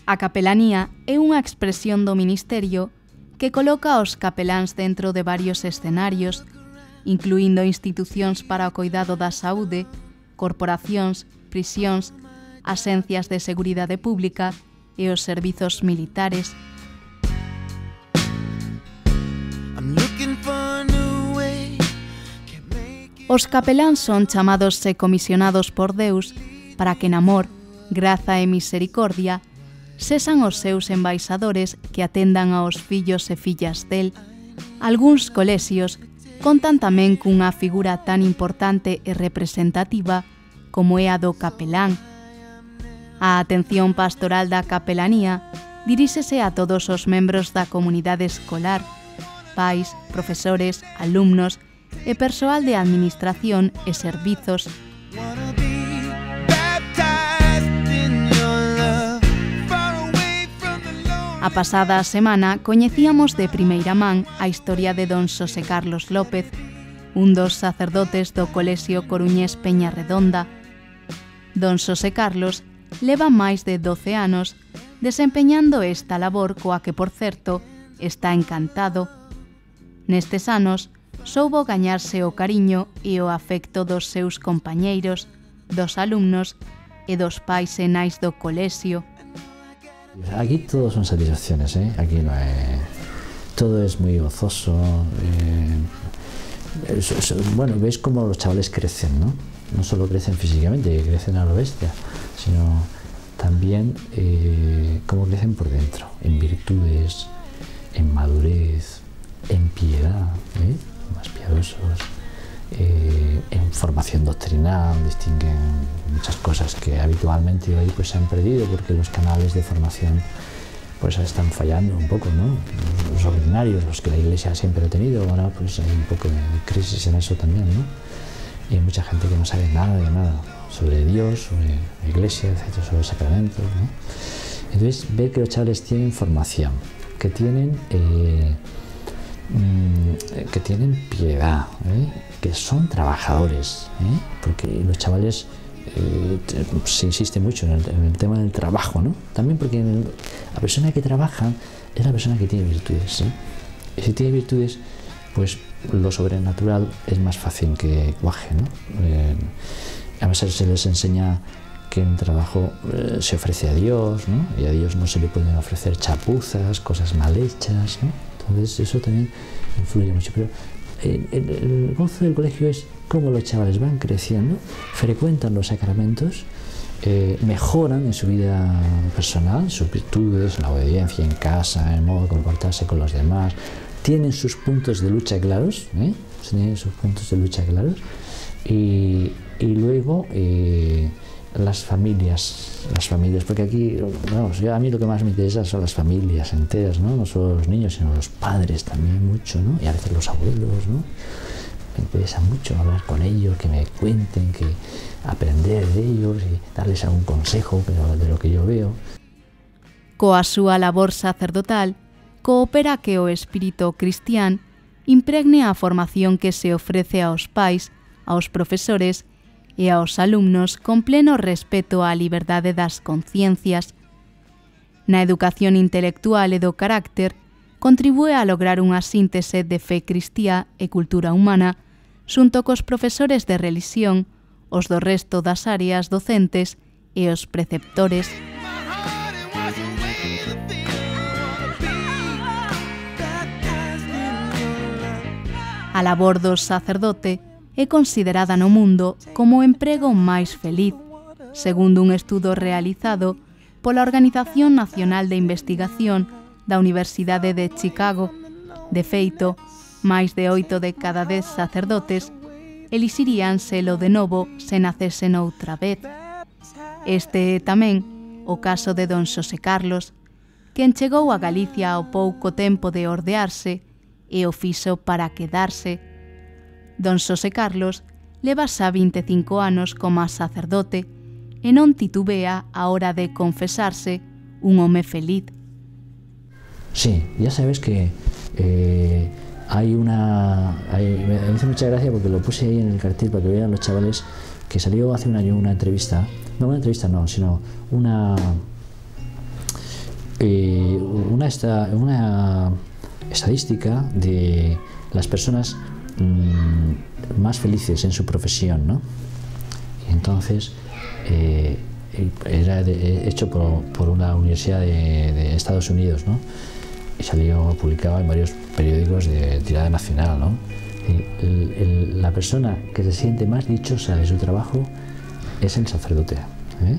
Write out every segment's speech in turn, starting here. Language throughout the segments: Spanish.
A capelanía é unha expresión do Ministerio que coloca aos capeláns dentro de varios escenarios, incluindo institucións para o coidado da saúde, corporacións, prisións, axencias de seguridade pública e os servizos militares. Os capeláns son chamados e comisionados por Deus para que en amor, graza e misericordia sexan os seus embaixadores que atendan aos fillos e fillas del. Algúns colexios contan tamén cunha figura tan importante e representativa como é a do capelán. A atención pastoral da capelanía diríxese a todos os membros da comunidade escolar, pais, profesores, alumnos e persoal de administración e servizos. A pasada semana coñecíamos de primeira man a historia de don Xosé Carlos López, un dos sacerdotes do Colexio Coruñés Peñarredonda. Don Xosé Carlos leva máis de 12 anos desempeñando esta labor coa que, por certo, está encantado. Nestes anos, soubo gañarse o cariño e o afecto dos seus compañeiros, dos alumnos e dos pais e nais do colexio. Aquí todo son satisfacciones, ¿eh? Aquí no hay... todo es muy gozoso. Bueno, veis cómo los chavales crecen, ¿no? No solo crecen físicamente, crecen a lo bestia, sino también cómo crecen por dentro, en virtudes, en madurez, en piedad, más piadosos, en formación doctrinal, distinguen muchas cosas que habitualmente hoy pues se han perdido porque los canales de formación pues están fallando un poco, ¿no? Los ordinarios, los que la Iglesia siempre ha tenido, ahora pues hay un poco de crisis en eso también, ¿no? Y hay mucha gente que no sabe nada de nada sobre Dios, sobre la Iglesia, etcétera, sobre los sacramentos, ¿no? Entonces, ver que los chavales tienen formación, que tienen piedad, que son trabajadores, porque los chavales se insiste mucho en el tema del trabajo, ¿no? También porque la persona que trabaja es la persona que tiene virtudes, y si tiene virtudes, pues lo sobrenatural es más fácil que cuaje, ¿no? A veces se les enseña que en trabajo se ofrece a Dios, ¿no? Y a Dios no se le pueden ofrecer chapuzas, cosas mal hechas, ¿no? Entonces eso también influye mucho. Pero el gozo del colegio es cómo los chavales van creciendo, frecuentan los sacramentos, mejoran en su vida personal, sus virtudes, la obediencia en casa, en el modo de comportarse con los demás, tienen sus puntos de lucha claros, tienen sus puntos de lucha claros, y luego las familias, porque aquí, vamos, a mí lo que más me interesa son las familias enteras, ¿no? No solo los niños, sino los padres también mucho, ¿no? Y a veces los abuelos, ¿no? Me interesa mucho hablar con ellos, que me cuenten, que aprender de ellos y darles algún consejo de lo que yo veo. Coa súa labor sacerdotal, coopera que o espírito cristián impregne a formación que se ofrece aos pais, aos profesores e aos alumnos con pleno respeto á liberdade das conciencias. Na educación intelectual e do carácter, contribúe a lograr unha síntese de fe cristía e cultura humana xunto cos profesores de relixión, os do resto das áreas docentes e os preceptores. A labor do sacerdote é considerada no mundo como o emprego máis feliz, segundo un estudo realizado pola Organización Nacional de Investigación da Universidade de Chicago. De feito, máis de 8 de cada 10 sacerdotes elixiríanselo de novo se nacesen outra vez. Este é tamén o caso de don Xosé Carlos, quen chegou a Galicia ao pouco tempo de ordearse e o fixo para quedarse. Don Xosé Carlos leva xa 25 anos como sacerdote e non titubea a hora de confesarse un home feliz. Sí, ya sabes que me hizo mucha gracia porque lo puse ahí en el cartel para que vean los chavales, que salió hace un año una entrevista, sino una estadística de las personas más felices en su profesión, ¿no? Y entonces era hecho por una universidad de Estados Unidos, ¿no? Y salió publicado en varios periódicos de tirada nacional, ¿no? La persona que se siente más dichosa de su trabajo es el sacerdote, ¿eh?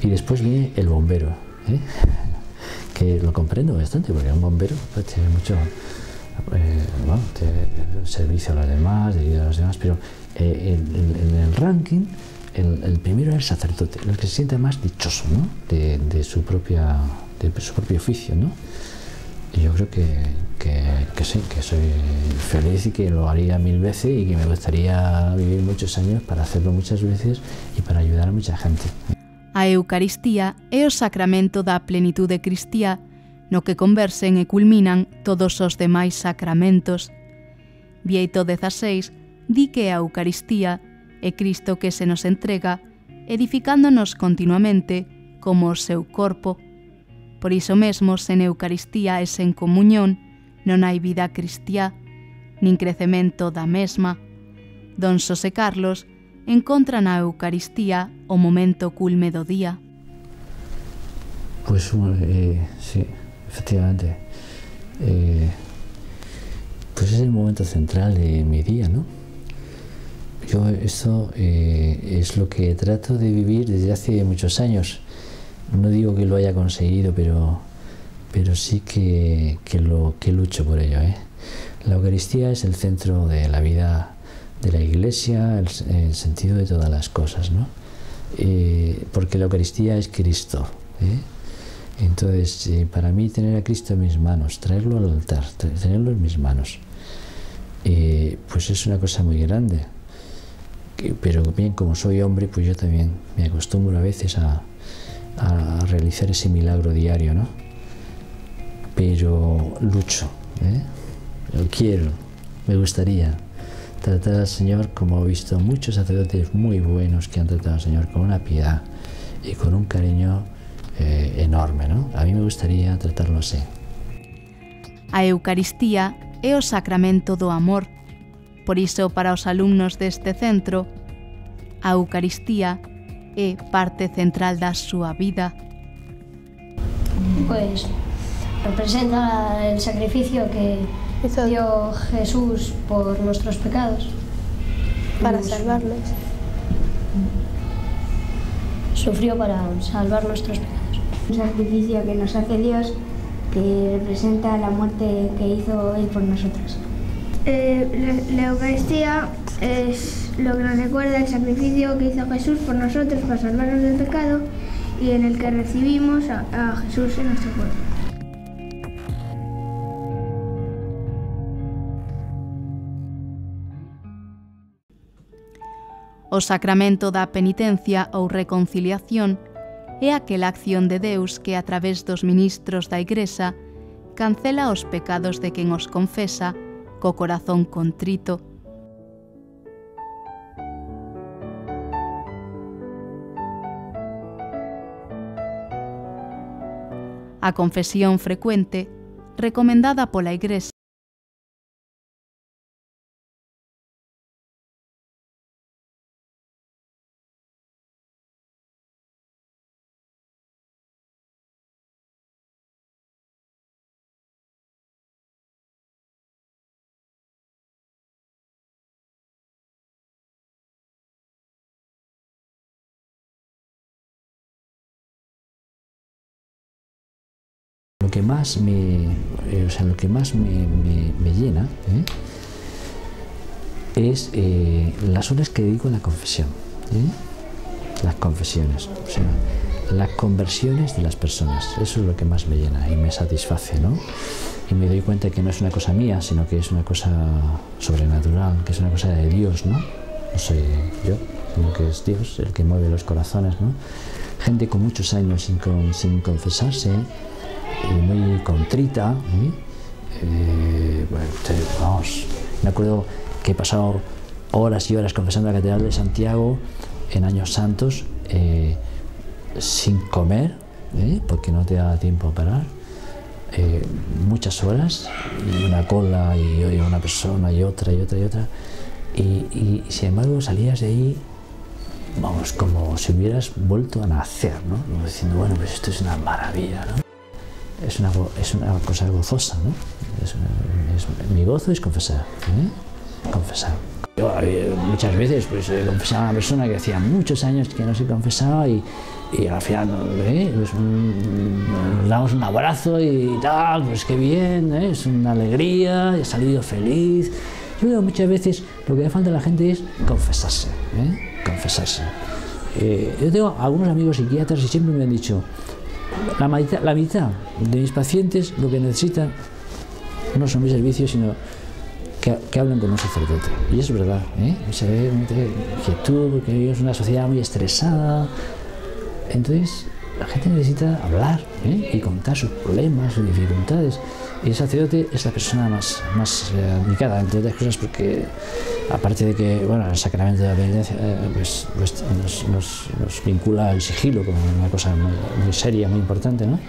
Y después viene el bombero, ¿eh? Que lo comprendo bastante, porque un bombero pues, tiene mucho servicio a los demás, debido a los demás, pero en el ranking el primero es el sacerdote, el que se siente más dichoso, ¿no? de su propio oficio, ¿no? Y yo creo que sí, que soy feliz y que lo haría 1000 veces y que me gustaría vivir muchos años para hacerlo muchas veces y para ayudar a mucha gente. A Eucaristía é o sacramento da plenitude cristía, no que conversen e culminan todos os demais sacramentos. Bieito XVI di que a Eucaristía é Cristo que se nos entrega, edificándonos continuamente como o seu corpo. Por iso mesmo, sen Eucaristía e sen comuñón, non hai vida cristiá, nin crecemento da mesma. Don Xosé Carlos encontra na Eucaristía o momento culme do día. Pues sí, efectivamente. Pues es el momento central de mi día, ¿no? Yo esto es lo que trato de vivir desde hace muchos años. No digo que lo haya conseguido, pero sí que lucho por ello, ¿eh? La Eucaristía es el centro de la vida de la Iglesia, el sentido de todas las cosas, ¿no? Porque la Eucaristía es Cristo, ¿eh? Entonces, para mí tener a Cristo en mis manos, traerlo al altar, tenerlo en mis manos, pues es una cosa muy grande. Pero bien, como soy hombre, pues yo también me acostumbro a veces a realizar ese milagro diario, ¿no? Pero lucho, ¿eh? Lo quiero, me gustaría tratar al Señor como he visto muchos sacerdotes muy buenos que han tratado al Señor con una piedad y con un cariño enorme, ¿no? A mí me gustaría tratarlo así. A Eucaristía é o sacramento do amor. Por iso, para os alumnos deste centro, a Eucaristía é parte central da súa vida. Pues representa el sacrificio que dio Jesús por nuestros pecados. Para salvarnos. Sufrió para salvar nuestros pecados. Un sacrificio que nos hace Dios, que representa la muerte que hizo Él por nosotros. La Eucaristía es lo que nos recuerda el sacrificio que hizo Jesús por nosotros para salvarnos del pecado y en el que recibimos a Jesús en nuestro corazón. O sacramento da penitencia ou reconciliación é aquela acción de Deus que a través dos ministros da Igrexa cancela os pecados de quen os confesa co corazón contrito. A confesión frecuente, recomendada pola Igrexa, Lo que más me llena es las horas que dedico a la confesión, las confesiones, o sea, las conversiones de las personas. Eso es lo que más me llena y me satisface, ¿no? Y me doy cuenta que no es una cosa mía, sino que es una cosa sobrenatural, que es una cosa de Dios, ¿no? No soy yo, sino que es Dios el que mueve los corazones, ¿no? Gente con muchos años sin confesarse, y muy contrita, bueno, vamos, me acuerdo que he pasado horas y horas confesando la Catedral de Santiago en años santos, sin comer, porque no te da tiempo a parar, muchas horas, y una cola, y una persona, y otra, y sin embargo salías de ahí, vamos, como si hubieras vuelto a nacer, ¿no? Como diciendo, bueno, pues esto es una maravilla, ¿no? Es una cosa gozosa, ¿no? Mi gozo es confesar, confesar. Yo muchas veces pues confesaba a una persona que hacía muchos años que no se confesaba y al final pues, nos damos un abrazo y tal, pues qué bien, es una alegría, he salido feliz. Yo creo que muchas veces lo que le falta a la gente es confesarse, confesarse. Yo tengo algunos amigos psiquiatras y siempre me han dicho, la mitad de mis pacientes lo que necesitan no son mis servicios, sino que hablen con un sacerdote. Y es verdad, se ve mucha inquietud porque vivimos en una sociedad muy estresada. Entonces la gente necesita hablar y contar sus problemas, sus dificultades. Y el sacerdote es la persona más indicada, entre otras cosas, porque aparte de que bueno, el sacramento de la penitencia pues nos vincula al sigilo como una cosa muy seria, muy importante, ¿no?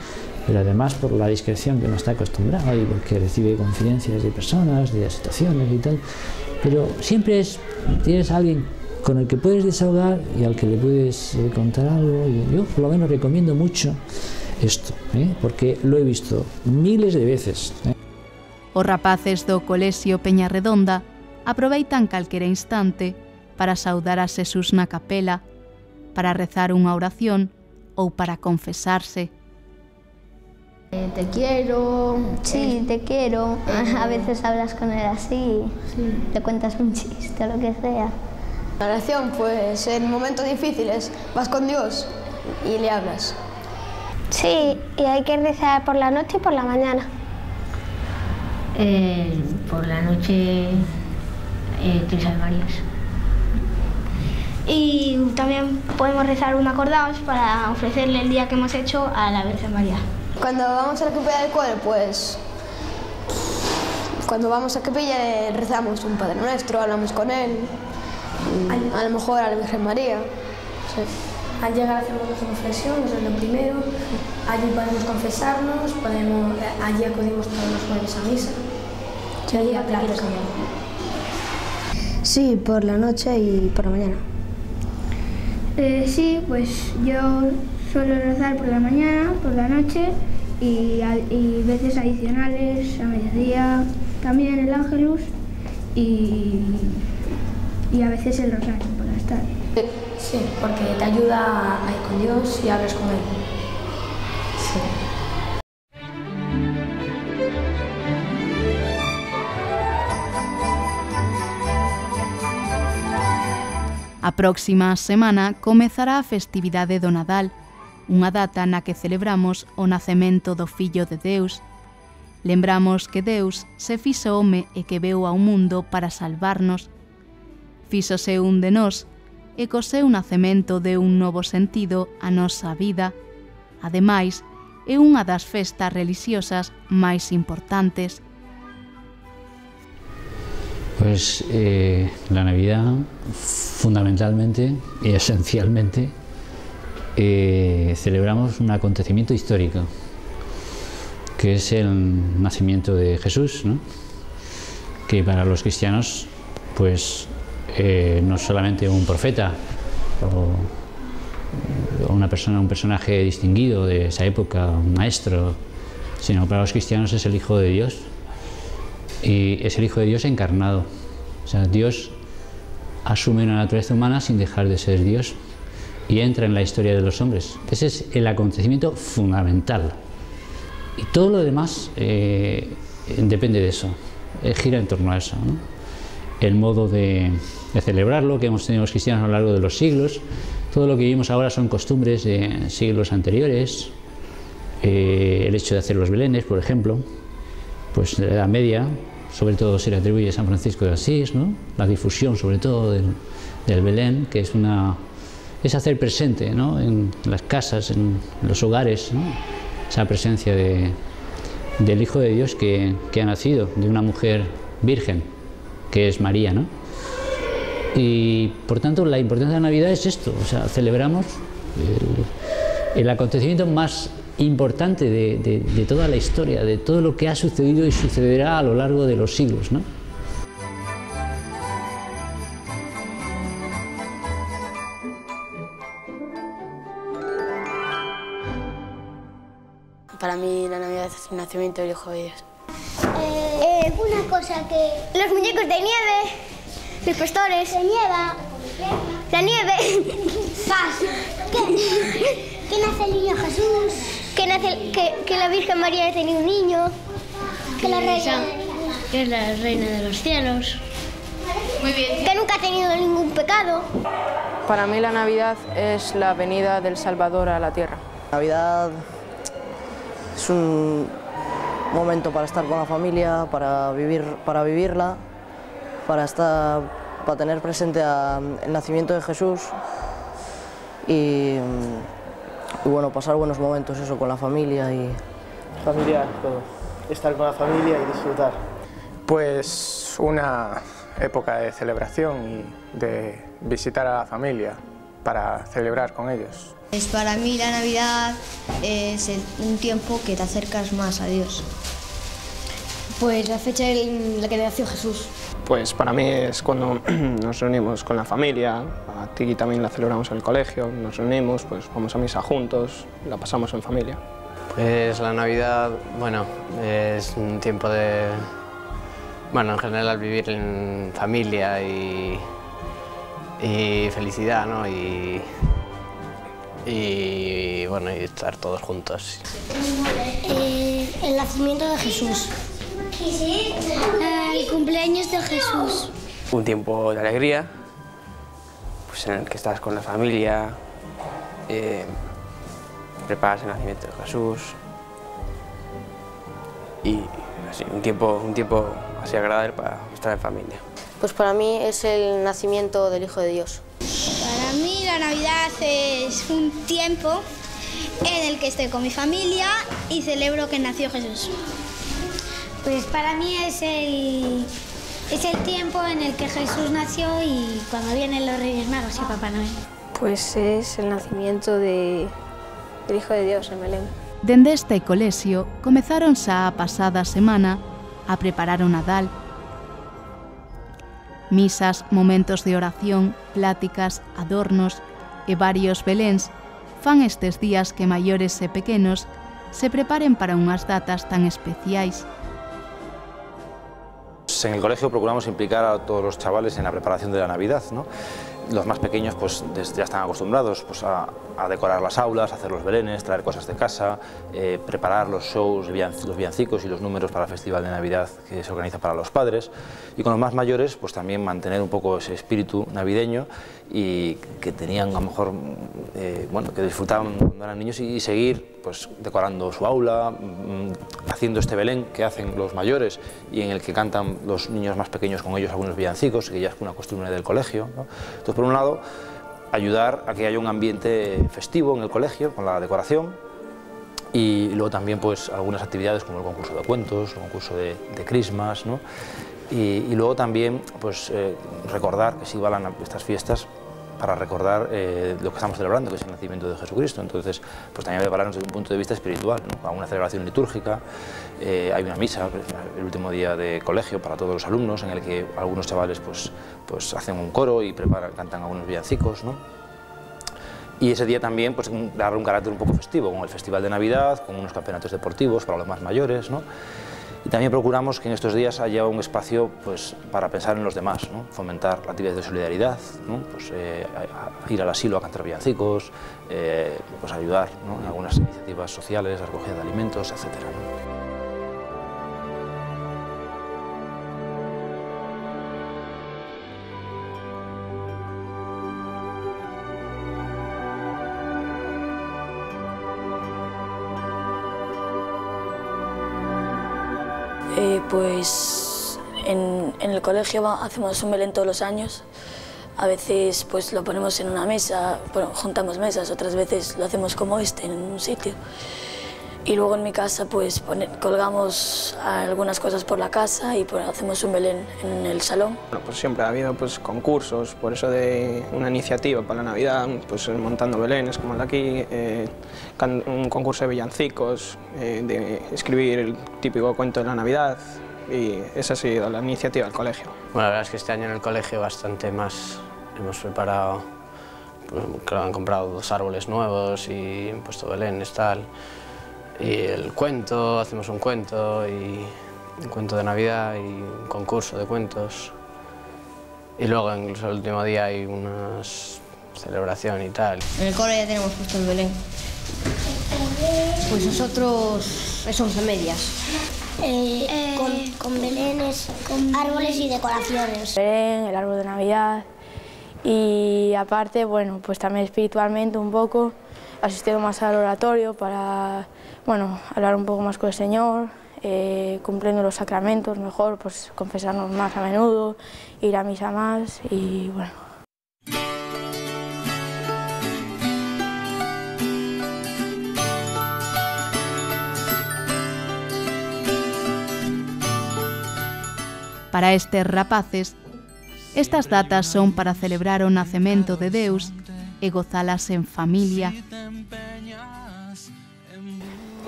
Pero además por la discreción que no está acostumbrado y porque recibe confidencias de personas, de situaciones y tal. Pero siempre tienes a alguien con el que puedes desahogar y al que le puedes contar algo. Y yo por lo menos recomiendo mucho esto, porque lo he visto miles de veces. Os rapaces do Colexio Peñarredonda aproveitan calquera instante para saudar a Xesús na capela, para rezar unha oración ou para confesarse. Te quiero. Sí, te quiero. A veces hablas con él así, Sí. te cuentas un chiste o lo que sea. La oración, pues en momentos difíciles vas con Dios y le hablas. Sí, y hay que rezar por la noche y por la mañana. Por la noche 3 Ave Marías. Y también podemos rezar un acordaos para ofrecerle el día que hemos hecho a la Virgen María. Cuando vamos a la capilla del cole, pues cuando vamos a capilla rezamos un Padre Nuestro, hablamos con él, a lo mejor a la Virgen María. Sí. Al llegar hacemos nuestra confesión, eso es lo primero. Allí podemos confesarnos, allí acudimos todos los jueves a misa. Yo allí a platos. Sí, por la noche y por la mañana. Sí, pues yo suelo rezar por la mañana, por la noche y veces adicionales a mediodía, también el Ángelus y a veces el Rosario por las tardes. Sí, porque te ayuda a ir con Dios y hablas con Él. Sí. A próxima semana comezará a festividade do Nadal, unha data na que celebramos o nacemento do Fillo de Deus. Lembramos que Deus se fixo home e que veu ao mundo para salvarnos. Fíxose un de nós e co seu nacemento deu un novo sentido á nosa vida. Ademais, é unha das festas religiosas máis importantes. Pues la Navidad fundamentalmente y esencialmente celebramos un acontecimiento histórico, que es el nacimiento de Jesús, ¿no? Que para los cristianos pues no es solamente un profeta o un personaje distinguido de esa época, un maestro, sino para los cristianos es el Hijo de Dios. Y es el Hijo de Dios encarnado. O sea, Dios asume una naturaleza humana sin dejar de ser Dios y entra en la historia de los hombres. Ese es el acontecimiento fundamental. Y todo lo demás depende de eso, gira en torno a eso, ¿no? El modo de celebrarlo que hemos tenido los cristianos a lo largo de los siglos, todo lo que vivimos ahora son costumbres de siglos anteriores, el hecho de hacer los belenes, por ejemplo, pues de la Edad Media, sobre todo se le atribuye a San Francisco de Asís, ¿no? La difusión sobre todo del Belén, que es hacer presente, ¿no? En las casas, en los hogares, ¿no? Esa presencia del Hijo de Dios que ha nacido de una mujer virgen, que es María, ¿no? Y por tanto la importancia de la Navidad es esto, o sea, celebramos el acontecimiento más importante de toda la historia, de todo lo que ha sucedido y sucederá a lo largo de los siglos, ¿no? Para mí la Navidad es el nacimiento del Hijo de Dios. Una cosa que... Los muñecos de nieve, los pastores... Se nieva. La nieve. Que nace el niño Jesús. Que la Virgen María ha tenido un niño. Que la reina... Que es la reina de los cielos. Muy bien. Que nunca ha tenido ningún pecado. Para mí la Navidad es la venida del Salvador a la tierra. Navidad es un momento para estar con la familia, para vivirla, para tener presente el nacimiento de Jesús y bueno, pasar buenos momentos eso con la familia y... Familia, todo. Estar con la familia y disfrutar. Pues una época de celebración y de visitar a la familia para celebrar con ellos. Pues para mí la Navidad es un tiempo que te acercas más a Dios. Pues la fecha en la que nació Jesús. Pues para mí es cuando nos reunimos con la familia, a Tiki también la celebramos en el colegio, nos reunimos, pues vamos a misa juntos, la pasamos en familia. Pues la Navidad, bueno, es un tiempo de, bueno, en general vivir en familia y felicidad, ¿no? Y bueno, y estar todos juntos. El nacimiento de Jesús. El cumpleaños de Jesús. Un tiempo de alegría, pues en el que estás con la familia, preparas el nacimiento de Jesús y así, un tiempo así agradable para estar en familia. Pues para mí es el nacimiento del Hijo de Dios. Para mí la Navidad es un tiempo en el que estoy con mi familia y celebro que nació Jesús. Pues para mí es el tiempo en el que Jesús nació y cuando vienen los Reyes Magos y Papá Noel. Pues es el nacimiento del Hijo de Dios en Belén. Dende este colexio comezaron xa a pasada semana a preparar o Nadal. Misas, momentos de oración, pláticas, adornos e varios beléns fan estes días que maiores e pequenos se preparen para unhas datas tan especiais. En el colegio procuramos implicar a todos los chavales en la preparación de la Navidad, ¿no? Los más pequeños pues ya están acostumbrados pues, a decorar las aulas, a hacer los belenes, traer cosas de casa, preparar los shows, los villancicos y los números para el Festival de Navidad que se organiza para los padres. Y con los más mayores pues también mantener un poco ese espíritu navideño y que tenían a lo mejor, bueno, que disfrutaban cuando eran niños y seguir pues decorando su aula, haciendo este Belén que hacen los mayores y en el que cantan los niños más pequeños con ellos algunos villancicos, que ya es una costumbre del colegio, ¿no? Entonces, por un lado, ayudar a que haya un ambiente festivo en el colegio con la decoración y luego también pues algunas actividades como el concurso de cuentos, el concurso de Christmas, ¿no? Y luego también pues recordar que sí van estas fiestas para recordar lo que estamos celebrando, que es el nacimiento de Jesucristo. Entonces, pues también prepararnos desde un punto de vista espiritual, ¿no? A una celebración litúrgica, hay una misa, el último día de colegio para todos los alumnos, en el que algunos chavales pues hacen un coro y cantan algunos villancicos, ¿no? Y ese día también pues darle un carácter un poco festivo, con el Festival de Navidad, con unos campeonatos deportivos para los más mayores, ¿no? Y también procuramos que en estos días haya un espacio pues, para pensar en los demás, ¿no? Fomentar la actividad de solidaridad, ¿no? Pues, ir al asilo a cantar villancicos, pues ayudar, ¿no? En algunas iniciativas sociales, la recogida de alimentos, etc., ¿no? Pues en el colegio hacemos un Belén todos los años. A veces pues lo ponemos en una mesa, bueno, juntamos mesas, otras veces lo hacemos como en un sitio. Y luego en mi casa pues colgamos algunas cosas por la casa y pues hacemos un Belén en el salón. Bueno, pues siempre ha habido pues concursos, por eso de una iniciativa para la Navidad, pues montando belenes como el de aquí, un concurso de villancicos, de escribir el típico cuento de la Navidad, y esa ha sido la iniciativa del colegio. Bueno, la verdad es que este año en el colegio bastante más. Hemos preparado, pues, creo que han comprado 2 árboles nuevos y han puesto belenes, tal. Y el cuento, hacemos un cuento, y un cuento de Navidad y un concurso de cuentos. Y luego, incluso el último día, hay una celebración y tal. En el cole ya tenemos puesto el Belén. Pues nosotros somos a medias. Con belenes, con árboles y decoraciones. Belén, el árbol de Navidad y aparte, bueno, pues también espiritualmente un poco, asistiendo más al oratorio para, bueno, hablar un poco más con el Señor, cumpliendo los sacramentos mejor, pues confesarnos más a menudo, ir a misa más y bueno. Para estes rapaces, estas datas son para celebrar o nacemento de Deus e gozalas en familia.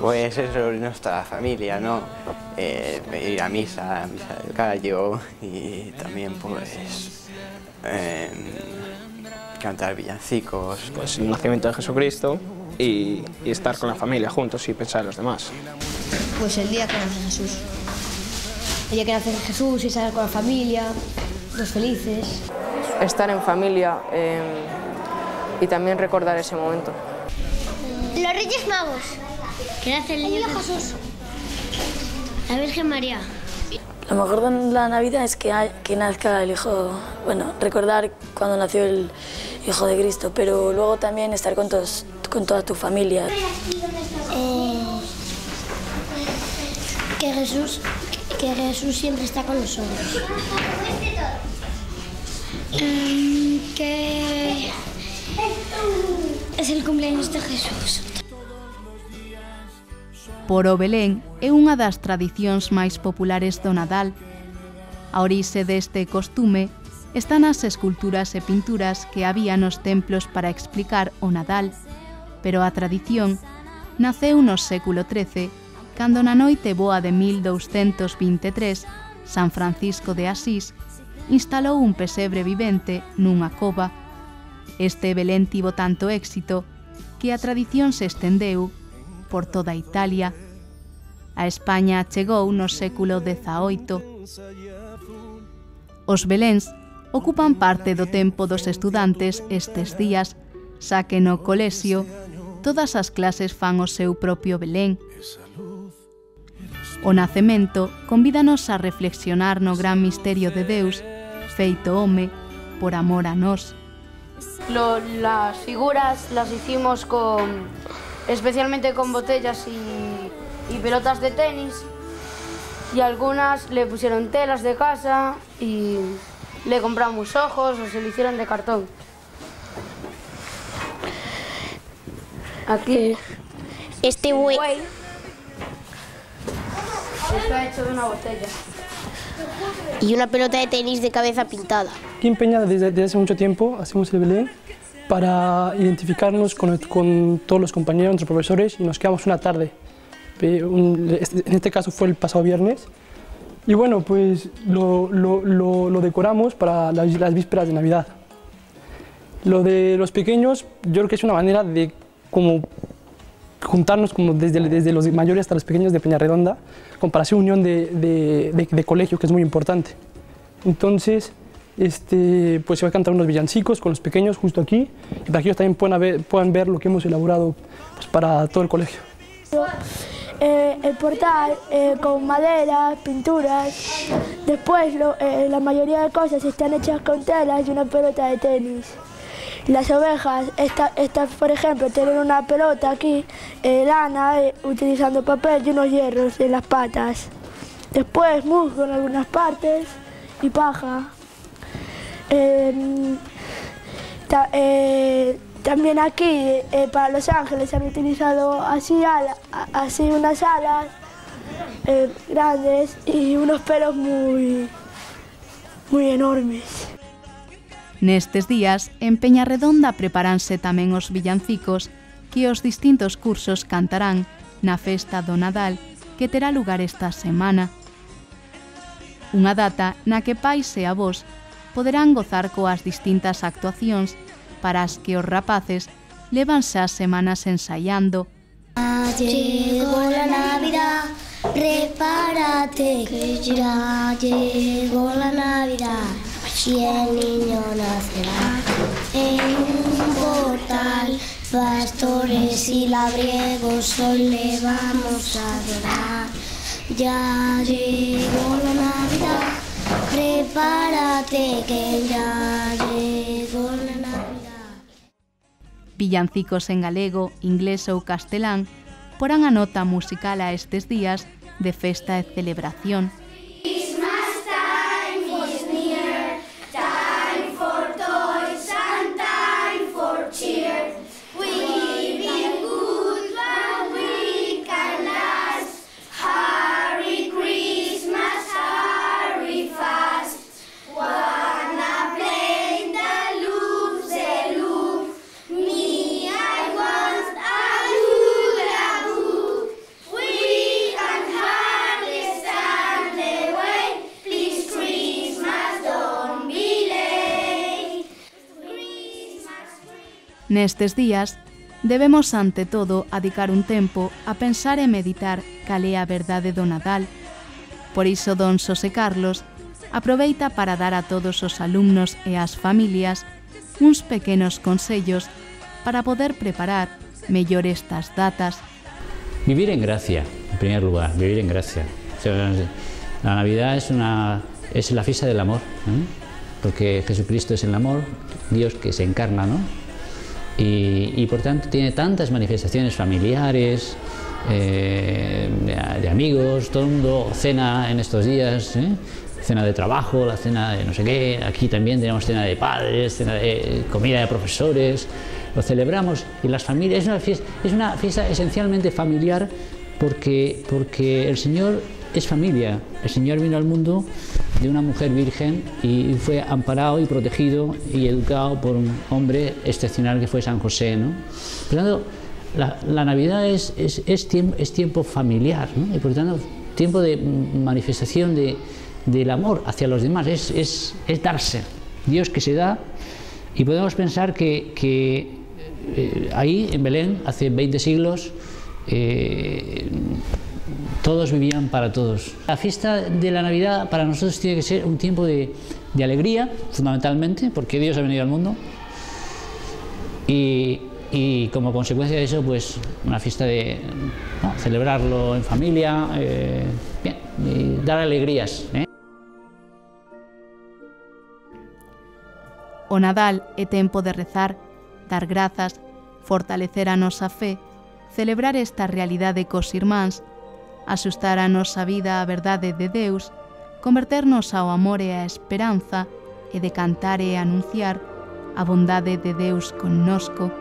Pues eso es nuestra familia, ¿no? Ir a misa del gallo y también pues cantar villancicos. Pues el nacimiento de Jesucristo y estar con la familia juntos y pensar en los demás. Pues el día que nace Jesús. El día que nace Jesús y estar con la familia, los felices. Estar en familia y también recordar ese momento. Los Reyes Magos, que nace el niño Jesús. La Virgen María. Lo mejor de la Navidad es que nazca el Hijo, bueno, recordar cuando nació el Hijo de Cristo, pero luego también estar con toda tu familia. Que Jesús siempre está con nosotros. Que es el cumpleaños de Jesús. Por o Belén é unha das tradicións máis populares do Nadal. A orixe deste costume está nas esculturas e pinturas que había nos templos para explicar o Nadal, pero a tradición naceu no século XIII, cando na noite boa de 1223, San Francisco de Asís instalou un pesebre vivente nunha cova. Este Belén tivo tanto éxito que a tradición se estendeu por toda Italia. A España chegou no século XVIII. Os beléns ocupan parte do tempo dos estudantes estes días, xa que no colexio todas as clases fan o seu propio Belén. O nacemento convídanos a reflexionar no gran misterio de Deus, feito home, por amor a nós. Las figuras las hicimos especialmente con botellas y pelotas de tenis, y algunas le pusieron telas de casa y le compramos ojos o se le hicieron de cartón. Aquí este buey está hecho de una botella. Y una pelota de tenis de cabeza pintada. Aquí en Peña desde hace mucho tiempo hacemos el Belén para identificarnos con todos los compañeros, nuestros profesores, y nos quedamos una tarde. En este caso fue el pasado viernes. Y bueno, pues lo decoramos para las vísperas de Navidad. Lo de los pequeños, yo creo que es una manera de como juntarnos como desde los mayores hasta los pequeños de Peñarredonda, para hacer unión de colegio, que es muy importante. Entonces, pues se va a cantar unos villancicos con los pequeños justo aquí, y para que ellos también puedan ver lo que hemos elaborado pues, para todo el colegio. El portal con madera, pinturas. Después la mayoría de cosas están hechas con telas y una pelota de tenis. Las ovejas, estas por ejemplo, tienen una pelota aquí, lana, utilizando papel y unos hierros en las patas. Después musgo en algunas partes y paja. También aquí para los ángeles han utilizado así unas alas grandes y unos pelos muy enormes. Nestes días, en Peñarredonda preparanse tamén os villancicos que os distintos cursos cantarán na festa do Nadal que terá lugar esta semana. Unha data na que pais e avós poderán gozar coas distintas actuacións para as que os rapaces levan xa semanas ensaiando. Llegó la Navidad, prepárate, que ya llegó la Navidad. Y el niño nacerá en un portal, pastores y labriegos hoy le vamos a adorar. Ya llegó la Navidad, prepárate que ya llegó la Navidad. Villancicos en galego, inglés ou castelán porán a nota musical a estes días de festa e celebración. Nestes días, debemos ante todo adicar un tempo a pensar e meditar cal é a verdade do Nadal. Por iso don Xosé Carlos aproveita para dar a todos os alumnos e as familias uns pequenos consellos para poder preparar mellor estas datas. Vivir en gracia, en primer lugar, vivir en gracia. O sea, la Navidad es la fiesta del amor, ¿eh? Porque Jesucristo es el amor, Dios que se encarna, ¿no? Y por tanto tiene tantas manifestaciones familiares, de amigos, todo el mundo cena en estos días, cena de trabajo, la cena de no sé qué, aquí también tenemos cena de padres, cena de comida de profesores, lo celebramos y las familias, es una fiesta esencialmente familiar porque el Señor es familia, el Señor vino al mundo de una mujer virgen y fue amparado y protegido y educado por un hombre excepcional que fue San José, ¿no? Por lo tanto, la Navidad es tiempo familiar, ¿no? Y por lo tanto, tiempo de manifestación del amor hacia los demás, es darse, Dios que se da, y podemos pensar que ahí en Belén, hace 20 siglos, todos vivían para todos. La fiesta de la Navidad para nosotros tiene que ser un tiempo de de alegría, fundamentalmente, porque Dios ha venido al mundo, y como consecuencia de eso, pues una fiesta de celebrarlo en familia, bien, y dar alegrías. O Nadal é tempo de rezar, dar grazas, fortalecer a nosa fe, celebrar esta realidade cos irmáns, asustar a nosa vida á verdade de Deus, converternos ao amor e á esperanza, e de cantar e anunciar a bondade de Deus connosco.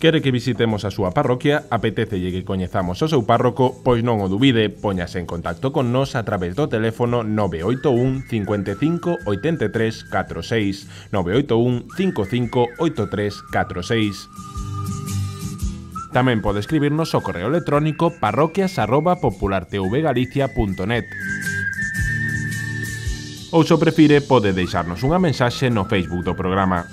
Quere que visitemos a súa parroquia, apetécelle que coñezamos o seu párroco, pois non o dubide, póñase en contacto con nós a través do teléfono 981 55 83 46, 981 55 83 46. Tamén pode escribirnos ao correo electrónico parroquias@populartvgalicia.net. Ou se prefire, pode deixarnos unha mensaxe no Facebook do programa.